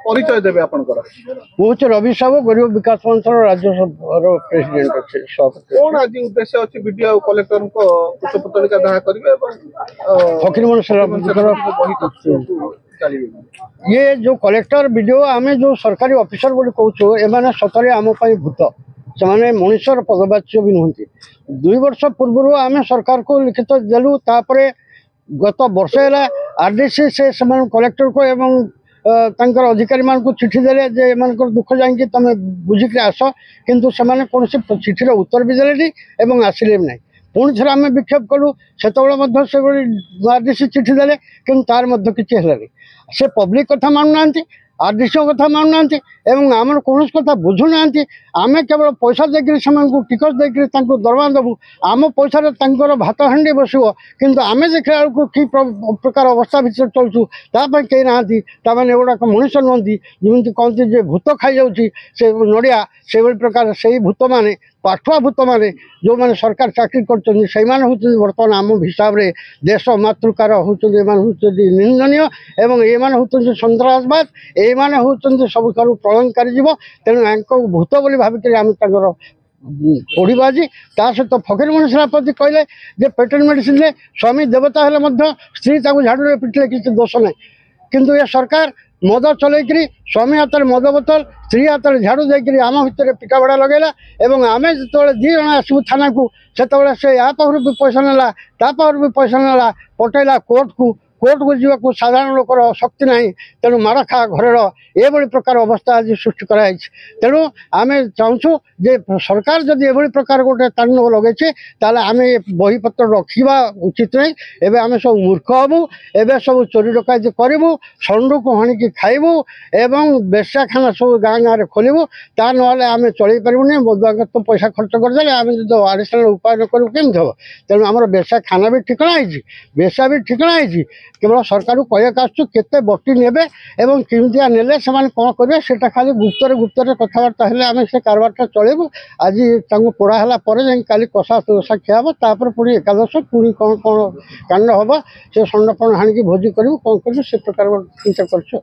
परिचय देबे आपनकर मु रवि साहू गरीब विकास मंचर राज्यसभा प्रेसिडेंट अच्छे कौन आज उद्देश्य अच्छी वीडियो कलेक्टर को पुष्पतलिका दाह करेंगे फकीरमोहन ये जो कलेक्टर वीडियो आम जो सरकारी ऑफिसर बोली कहूँ एमाने सतरे आम भूत से मनुष्यर पदवाच्य भी नुहति 2 वर्ष पूर्व आम सरकार को लिखित देलु तापरे गत वर्ष है आरडीसी से कलेक्टर को एवं तांकर अधिकारी मान को चिठी देले जे एमानकर दुख जाइए तुम बुझिक आस किंतु से कौन चिठीर उत्तर भी देले एवं आसिले नहीं पुणी थे आम विक्षेप कलु से आरडीसी चिठी देले कि तार कि से पब्लिक कथा मानुना आरडीसी कथा मानुना एवं आम कौन कथा बुझुना आम केवल पैसा देकर टिकट देकर दरमा देवु आम पैसा भात हांडी बस किंतु आम देखा कि प्रकार अवस्था भितर चलचु कई ना एगुड़ाक मनुष्य नुहति जमी कहते जे भूत खाई जाऊँगी से नड़िया से प्रकार से भूत मैंने पाठुआ भूत मैंने जो मैंने सरकार चाकरी कर बर्तमान आम हिसाब से देश मातृकार होती निंदनीय एवं ये हूँ सन्त्रासवाद ये हूँ सबुठ प्रलयकारी जीव तेणु भूत बोली भाविक आम पढ़ा आज ता सहित फकीरमोहन सेनापति कहले जे पेटेंट मेडिसिन स्वामी देवता हेल्ले स्त्री झाड़ू पिटिले किसी दोष ना किंतु ये सरकार मद चलैकरी स्वामी हाथ में मद बोतल स्त्री हाथ में झाड़ू देकर आम भितर पिटाबड़ा लगेला एवं आम जो 2 जन आसू थाना को से या पाखर भी पैसा नेला ता पाखर भी पैसा नेला पटेला कोर्ट को जावाक साधारण लोकर शक्ति ना तेणु माड़ खा घर ये प्रकार अवस्था आज सृष्टि कराई तेणु आम चाहूँ जे सरकार जदि ये प्रकार गोटे तांडव लगे आम बहीपत्र रखा उचित नहीं एवं आम सब मूर्ख हबू एवं सब चोरी डकायती करूँ षंडू को हाणिकी खाइबू एवं बेश्याखाना सब गाँ गाँव में खोलू ता ना आम चल पारूनी मदुआक तो पैसा खर्च करदे आम जो आडिशनाल उपाय न करूँ केमती हम तेणु आम बेश्याखाना भी ठिकना है बेश्या भी ठिकना है केवल सरकार कहक आसु केते बटी नेबे एवं केमतिया नेले से कौन करेंगे से खाली गुप्तर कथबार्ता हेल्ले आम से कारबारटा चलू आज पोड़ा है काली कषा दशा खियाब तापर पुणी एकादश पुणी कौन कौन कांड हम से षंडपण हाणिकी भोजी करूँ कौन कर से प्रकार चिंता कर।